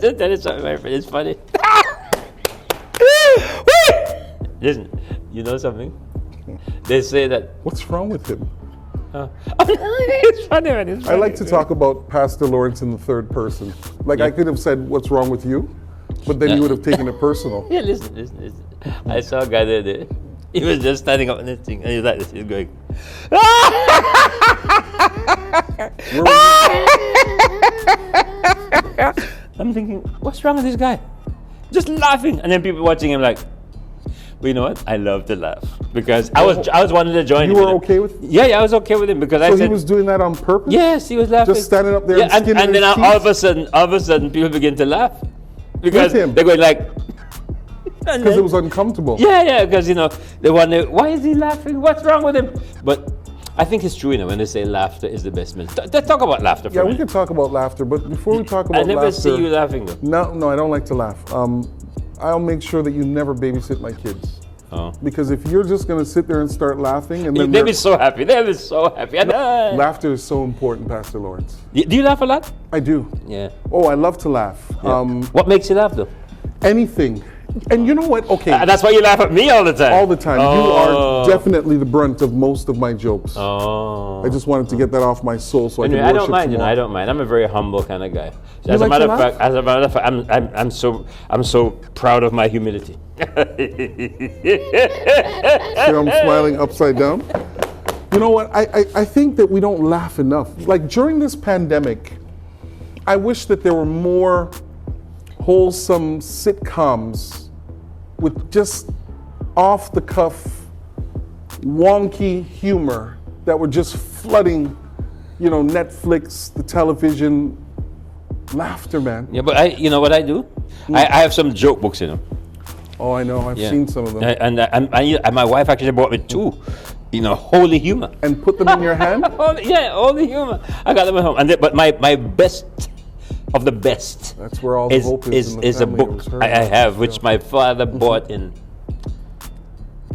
That is something, my friend. It's funny. Listen, you know something? They say that. What's wrong with him? It's funny, man. It's funny. I like to talk about Pastor Lawrence in the third person. Like I could have said, "What's wrong with you?" But then you would have taken it personal. Yeah, listen. I saw a guy the other day. He was just standing up on this thing, and he was like this. He was going. I'm thinking, what's wrong with this guy? Just laughing, and then people watching him like. But you know what? I love to laugh because I was wanting to join him. You were okay with? Yeah, I was okay with him because I So said he was doing that on purpose? yes, he was laughing. Just standing up there and and skinning then his all of teeth? a sudden, people begin to laugh because With him? they're going like. Because it was uncomfortable. Yeah, because they wonder why is he laughing? What's wrong with him? But I think it's true, when they say laughter is the best medicine. Let's talk about laughter for Yeah, a we minute. can talk about laughter, but before we talk about I never laughter, see you laughing though. No, I don't like to laugh. I'll make sure that you never babysit my kids. Oh. Because if you're just going to sit there and start laughing, and then They'll be so happy. They'll be so happy. laughter is so important, Pastor Lawrence. Do you laugh a lot? I do. Yeah. Oh, I love to laugh. What makes you laugh though? Anything. And you know what? Okay. That's why you laugh at me all the time. All the time. Oh. You are definitely the brunt of most of my jokes. Oh. I just wanted to get that off my soul so Anyway, I I can don't worship mind. tomorrow. I don't mind. I'm a very humble kind of guy. You As a like matter to of fact, I'm so proud of my humility. See, I'm smiling upside down. You know what? I think that we don't laugh enough. Like during this pandemic, I wish that there were more wholesome sitcoms with just off the cuff, wonky humor that were just flooding, Netflix, the television. Laughter, man. Yeah, but you know what I do? I have some joke books, Oh, I know. I've seen some of them. And my wife actually bought me two. Holy humor. And put them in your hand? Holy humor. I got them at home. But my best of the best. That's where all the hope is in the is a family. It book was her. I have, which my father bought in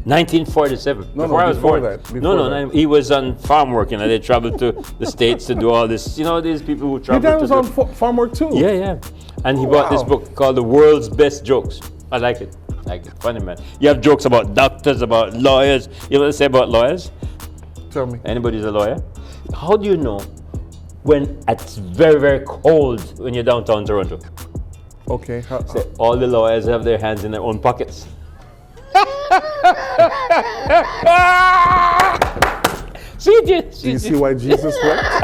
1947. No, before I was before born. that, before No, that. he was on farm work, they traveled to the States to do all this. These people who Your travel dad to was do- on farm work too? Yeah. And he bought this Wow. book called The World's Best Jokes. I like it. Funny, man. You have jokes about doctors, about lawyers. You know what they say about lawyers? Tell me. Anybody's a lawyer. How do you know when it's very, very cold when you're downtown Toronto? Okay. All the lawyers have their hands in their own pockets. Do you see why Jesus wept?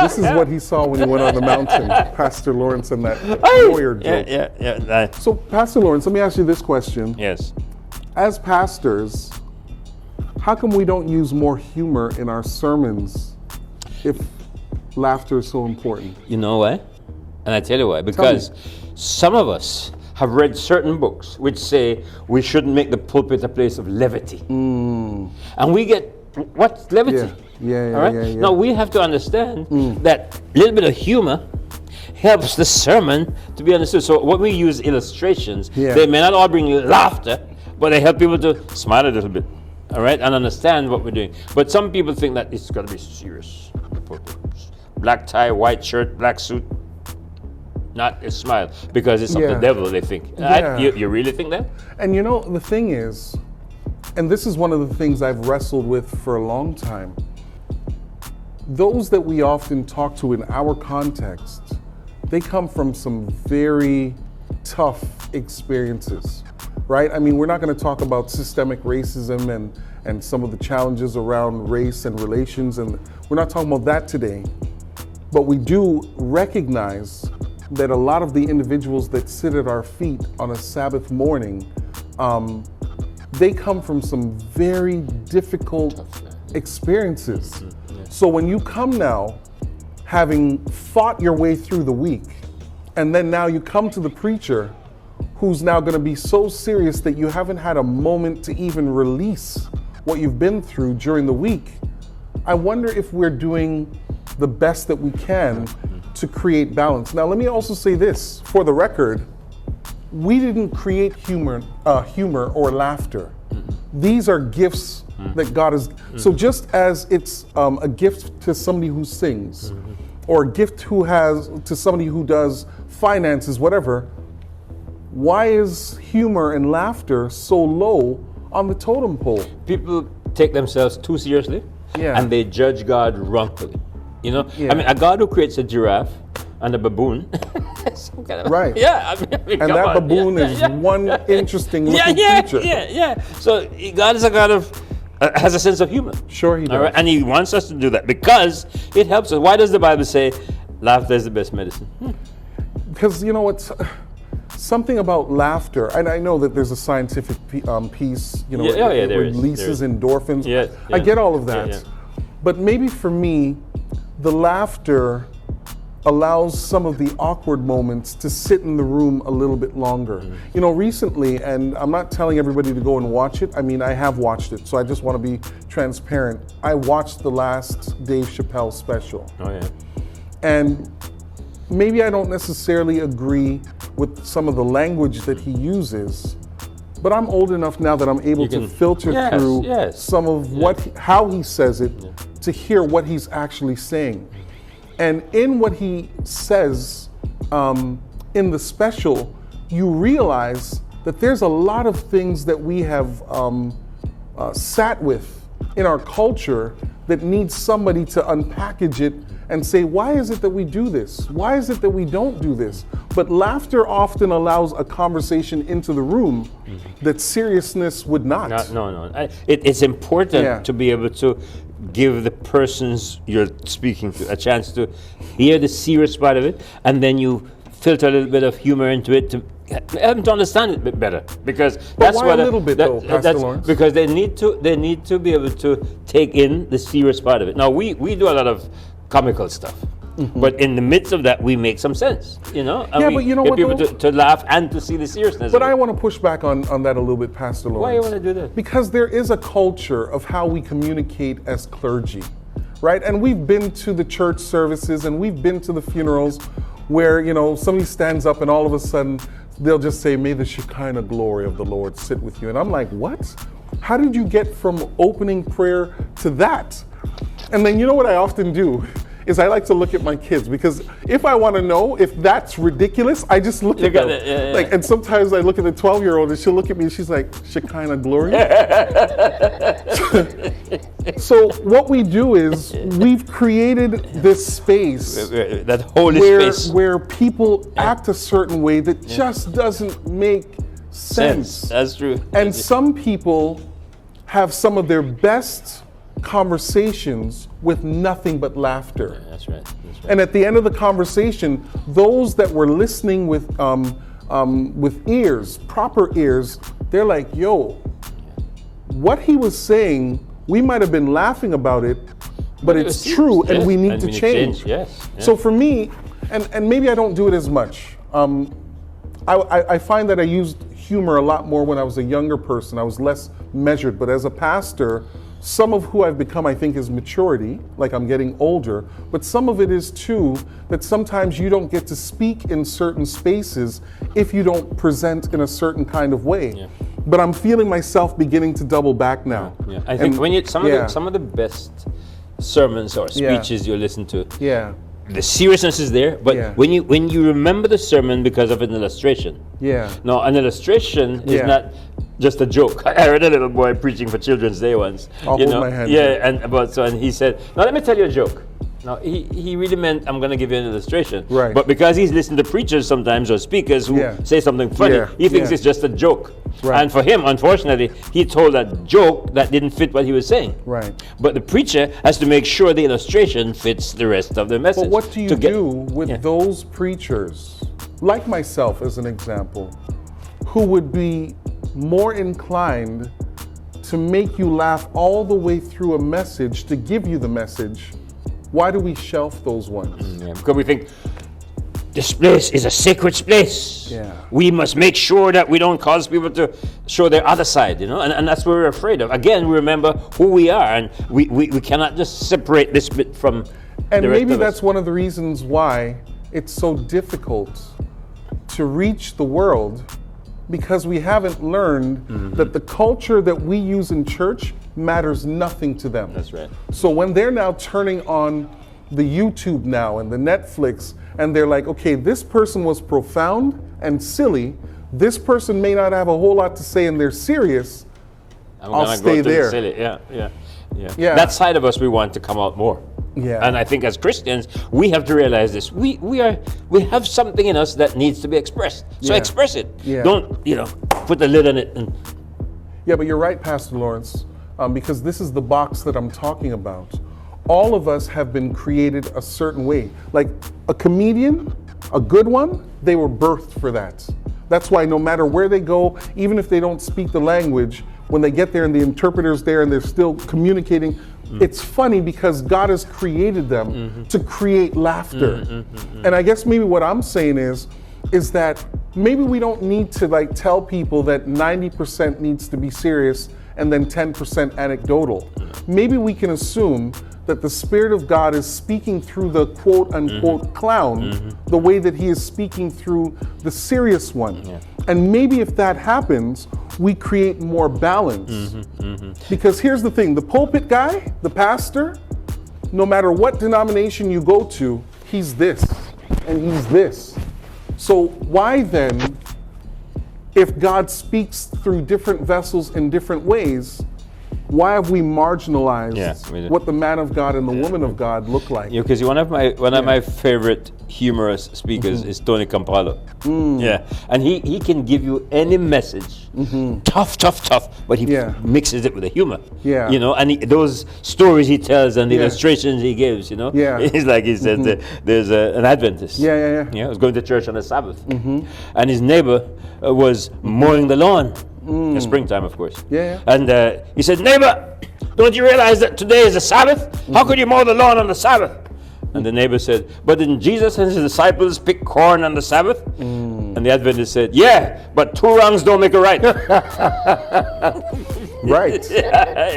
This is what he saw when he went on the mountain, Pastor Lawrence and that lawyer joke. Yeah. So, Pastor Lawrence, let me ask you this question. Yes. As pastors, how come we don't use more humor in our sermons if laughter is so important? You know why? And I tell you why. Because some of us have read certain books which say we shouldn't make the pulpit a place of levity. And we get, what's levity? Yeah. All right? Yeah. Now we have to understand that a little bit of humor helps the sermon to be understood. So when we use illustrations, they may not all bring laughter, but they help people to smile a little bit. All right? And understand what we're doing. But some people think that it's got to be serious. Black tie, white shirt, black suit. Not a smile, because it's of the devil, they think. Yeah. You really think that? And the thing is, and this is one of the things I've wrestled with for a long time, those that we often talk to in our context, they come from some very tough experiences, right? I mean, we're not going to talk about systemic racism and some of the challenges around race and relations, and we're not talking about that today. But we do recognize that a lot of the individuals that sit at our feet on a Sabbath morning, they come from some very difficult experiences. So when you come now, having fought your way through the week, and then now you come to the preacher who's now going to be so serious that you haven't had a moment to even release what you've been through during the week, I wonder if we're doing the best that we can to create balance. Now, let me also say this, for the record, we didn't create humor or laughter. These are gifts that God has. So just as it's a gift to somebody who sings, or a gift to somebody who does finances, whatever, why is humor and laughter so low on the totem pole? People take themselves too seriously, Yeah. and they judge God wrongfully. You know, Yeah. I mean, a God who creates a giraffe and a baboon. Some kind of- Right. Yeah. I mean, And come that on. baboon Yeah, is yeah. one interesting Yeah, looking yeah, creature. yeah. So God is a God of has a sense of humor. Sure he does. All right, and He wants us to do that because it helps us. Why does the Bible say laughter is the best medicine? Because you know what's something about laughter, and I know that there's a scientific piece, you know, Yeah, oh, yeah, it there is, releases there is. endorphins. Yeah, I yeah. get all of that. Yeah, yeah. But maybe for me, the laughter allows some of the awkward moments to sit in the room a little bit longer. You know, recently, and I'm not telling everybody to go and watch it. I mean, I have watched it, so I just want to be transparent. I watched the last Dave Chappelle special. Oh yeah. And maybe I don't necessarily agree with some of the language that he uses, but I'm old enough now that I'm able You to can- filter Yes, through yes. some of how he says it to hear what he's actually saying. And in what he says in the special, you realize that there's a lot of things that we have sat with in our culture that needs somebody to unpackage it and say, why is it that we do this? Why is it that we don't do this? But laughter often allows a conversation into the room that seriousness would not. No. It's important Yeah. to be able to give the persons you're speaking to a chance to hear the serious part of it, and then you filter a little bit of humor into it to help them to understand it a bit better. Because that's why what a little bit, though, Pastor Lawrence? because they need to be able to take in the serious part of it. Now we do a lot of comical stuff. But in the midst of that, we make some sense, you know? And Yeah, we but you know get what, people though? to laugh and to see the seriousness But of I it. want to push back on that a little bit, Pastor Lawrence. Why you want to do that? Because there is a culture of how we communicate as clergy, right? And we've been to the church services and we've been to the funerals where, you know, somebody stands up and all of a sudden they'll just say, may the Shekinah glory of the Lord sit with you. And I'm like, what? How did you get from opening prayer to that? And then you know what I often do? Is I like to look at my kids, because if I want to know if that's ridiculous, I just look at Look at them. it, yeah, yeah. Like, and sometimes I look at the 12-year-old and she'll look at me and she's like, Shekinah glory. So what we do is we've created this space That holy space. where people act a certain way that just doesn't make sense. That's true. And some people have some of their best conversations with nothing but laughter. That's right. That's right. And at the end of the conversation, those that were listening with ears, proper ears, they're like, yo, what he was saying, we might have been laughing about it, but it it's was true serious, and yeah. we need And to we need to change. change, yes, yeah. So for me, and maybe I don't do it as much, I find that I used humor a lot more when I was a younger person. I was less measured, but as a pastor, some of who I've become, I think, is maturity, like I'm getting older, but some of it is too that sometimes you don't get to speak in certain spaces if you don't present in a certain kind of way. Yeah. But I'm feeling myself beginning to double back now. Yeah. I think And- when you some yeah. of the best sermons or Yeah. speeches you listen to, Yeah, the seriousness is there, but Yeah. when you remember the sermon because of an illustration. yeah. No, an illustration is Yeah. not just a joke. I heard a little boy preaching for Children's Day once. I'll you hold know? my hand. Yeah, and he said, "Now let me tell you a joke." Now he really meant I'm going to give you an illustration. Right. But because he's listened to preachers sometimes or speakers who Yeah. say something funny, Yeah, he thinks yeah. it's just a joke. Right. And for him, unfortunately, he told a joke that didn't fit what he was saying. Right. But the preacher has to make sure the illustration fits the rest of the message. But what do you to get- do with Yeah. those preachers, like myself as an example, who would be more inclined to make you laugh all the way through a message, to give you the message? Why do we shelf those ones? Yeah, because we think this place is a sacred place. Yeah. We must make sure that we don't cause people to show their other side, you know, and that's what we're afraid of. Again, we remember who we are, and we cannot just separate this bit from And the rest maybe of that's us. one of the reasons why it's so difficult to reach the world, because we haven't learned that the culture that we use in church matters nothing to them. That's right. So when they're now turning on the YouTube now and the Netflix, and they're like, okay, this person was profound and silly. This person may not have a whole lot to say and they're serious. I'll stay there. Yeah. That side of us we want to come out more. Yeah. And I think as Christians, we have to realize this. We have something in us that needs to be expressed. So express it. Yeah. Don't, put the lid on it. Yeah, but you're right, Pastor Lawrence, because this is the box that I'm talking about. All of us have been created a certain way. Like a comedian, a good one, they were birthed for that. That's why no matter where they go, even if they don't speak the language, when they get there and the interpreter's there and they're still communicating, it's funny because God has created them to create laughter. And I guess maybe what I'm saying is that maybe we don't need to like tell people that 90% needs to be serious and then 10% anecdotal. Maybe we can assume that the Spirit of God is speaking through the quote unquote clown the way that he is speaking through the serious one. Yeah. And maybe if that happens, we create more balance. Because here's the thing, the pulpit guy, the pastor, no matter what denomination you go to, he's this and he's this. So why then, if God speaks through different vessels in different ways, why have we marginalized what the man of God and the woman of God look like? Because one of my favorite humorous speakers is Tony Campolo. Yeah, and he can give you any message, tough, but he mixes it with a humor. Yeah, and those stories he tells and the illustrations he gives. He's like he said, there's an Adventist. Yeah, was going to church on the Sabbath, and his neighbor was mowing the lawn. In springtime, of course. And he said, "Neighbor, don't you realize that today is the Sabbath? How could you mow the lawn on the Sabbath?" And the neighbor said, "But didn't Jesus and his disciples pick corn on the Sabbath?" And the Adventist said, "Yeah, but two wrongs don't make a right." Right.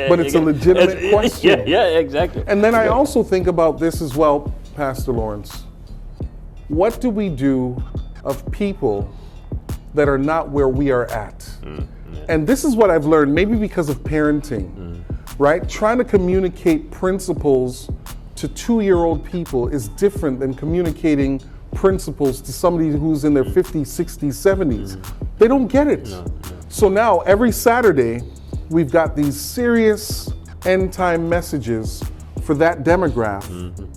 But it's a legitimate question. Yeah, exactly. And then I also think about this as well, Pastor Lawrence. What do we do of people that are not where we are at? And this is what I've learned, maybe because of parenting, right? Trying to communicate principles to 2-year-old people is different than communicating principles to somebody who's in their 50s, 60s, 70s. They don't get it. So now every Saturday, we've got these serious end time messages for that demographic.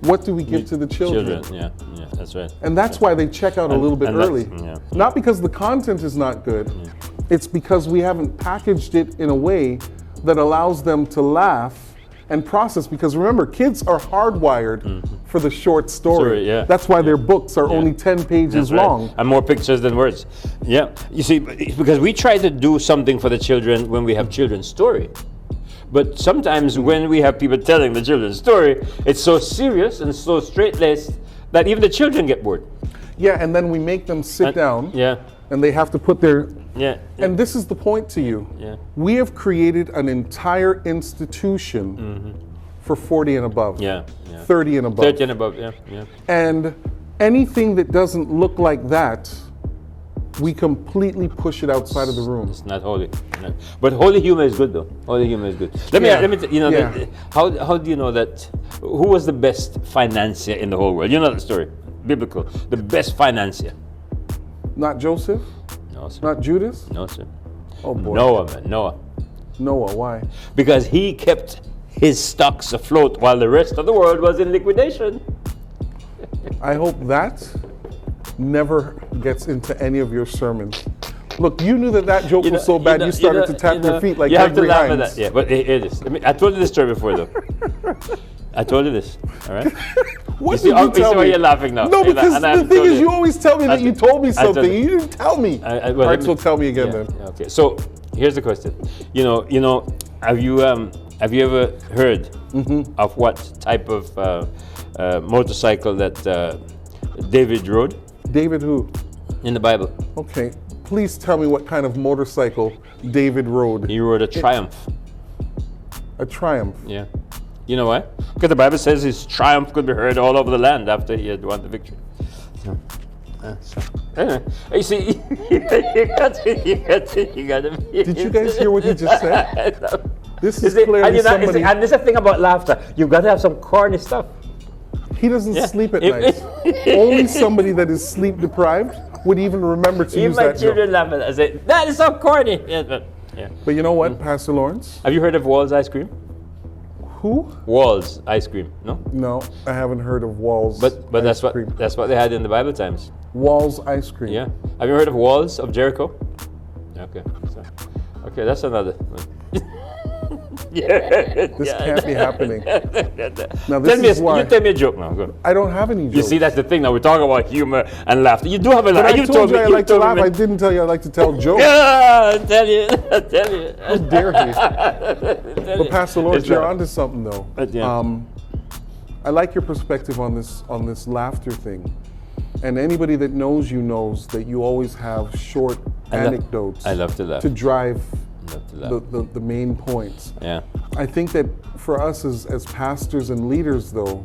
What do we give to the children? Yeah, that's right. And that's why they check out a little bit early. Not because the content is not good, it's because we haven't packaged it in a way that allows them to laugh and process. Because remember, kids are hardwired for the short story. That's why their books are only 10 pages long. And more pictures than words. Yeah, you see, because we try to do something for the children when we have children's story. But sometimes when we have people telling the children's story, it's so serious and so straight-laced that even the children get bored. Yeah, and then we make them sit down. And they have to put their... And this is the point to you. We have created an entire institution for 40 and above. 30 and above. 30 and above, And anything that doesn't look like that, we completely push it outside of the room. It's not holy. No. But holy humor is good, though. Holy humor is good. Let me how do you know that? Who was the best financier in the whole world? You know the story, biblical. The best financier. Not Joseph? No, sir. Not Judas? No, sir. Oh boy. Noah, man. Noah, why? Because he kept his stocks afloat while the rest of the world was in liquidation. I hope that never gets into any of your sermons. Look, you knew that joke was so bad you started to tap your feet like you have to laugh Hines. at that. Yeah, but it is. I told you this story before, though. I told you this, all right? What did you tell me? You see why you're laughing now. No, because the thing is, you always tell me that you told me something. You didn't tell me. All right, so tell me again then. Okay, so here's the question. Have you ever heard of what type of motorcycle that David rode? David who? In the Bible. Okay, please tell me what kind of motorcycle David rode. He rode a Triumph. A Triumph? Yeah. You know why? Because the Bible says his triumph could be heard all over the land after he had won the victory. Anyway, you see, you got to. Did you guys hear what he just said? No. This is clearly somebody. And this is the thing about laughter. You've got to have some corny stuff. He doesn't Yeah. sleep at night. Only somebody that is sleep deprived would even remember to Even use my that joke. children laugh at that. I say, that is so corny. Yeah, but, yeah. But you know what, Pastor Lawrence? Have you heard of Wall's ice cream? Who? Wall's ice cream, no? No, I haven't heard of Wall's. But ice cream. that's what they had in the Bible times. Wall's ice cream. Yeah. Have you heard of Walls of Jericho? Okay. So, okay, that's another one. Yeah. This can't be happening. Now Tell this me, is why you tell me a joke now. Go. I don't have any jokes. You see, that's the thing. Now we're talking about humor and laughter. You do have a laugh. But I told you I like to laugh. I didn't tell you I like to tell jokes. Yeah, I tell you. I tell you. How dare he? But Pastor Lawrence, you're onto something though. Yeah. I like your perspective on this laughter thing. And anybody that knows you knows that you always have short anecdotes I love to laugh. to drive Love to laugh. the main points. Yeah. I think that for us as pastors and leaders though,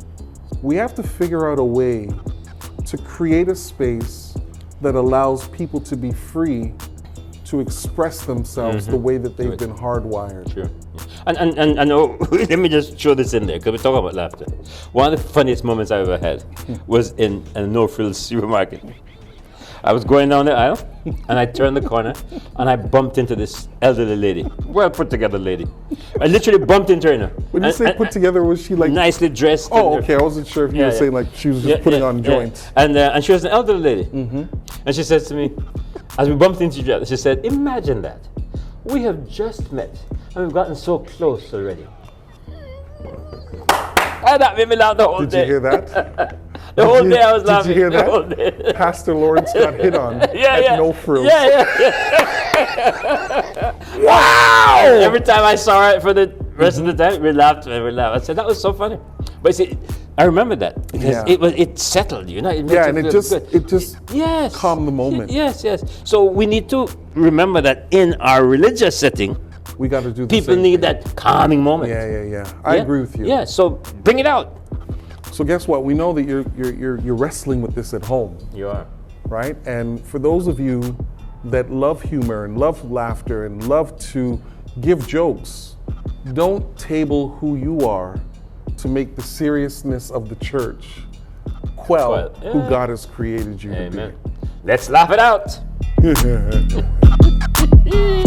we have to figure out a way to create a space that allows people to be free to express themselves the way that they've been hardwired. Sure. And oh, let me just throw this in there because we're talking about laughter. One of the funniest moments I ever had was in a no-frills supermarket. I was going down the aisle and I turned the corner and I bumped into this elderly lady, well put together lady. I literally bumped into her. You know. When you say put together, was she like nicely dressed? Oh, okay. I wasn't sure if you were saying like she was just putting on joints. And she was an elderly lady. And she says to me, as we bumped into each other, she said, imagine that. We have just met and we've gotten so close already. And that made me laugh the whole day. Did you hear that? The whole day I was laughing. Did you hear the whole that? day. Pastor Lawrence got hit on at No Frills. Wow! Every time I saw her for the rest of the time, we laughed and we laughed. I said, that was so funny. But see, I remember that because it settled, you know. It Yeah, and it just yes, calmed the moment. Yes. So we need to remember that in our religious setting, we got to do the people same need thing. that calming moment. Yeah. I agree with you. Yeah, so bring it out. So guess what? We know that you're wrestling with this at home, You are. right? And for those of you that love humor and love laughter and love to give jokes, don't table who you are to make the seriousness of the church quell who God has created you Amen. Let's laugh it out. to be.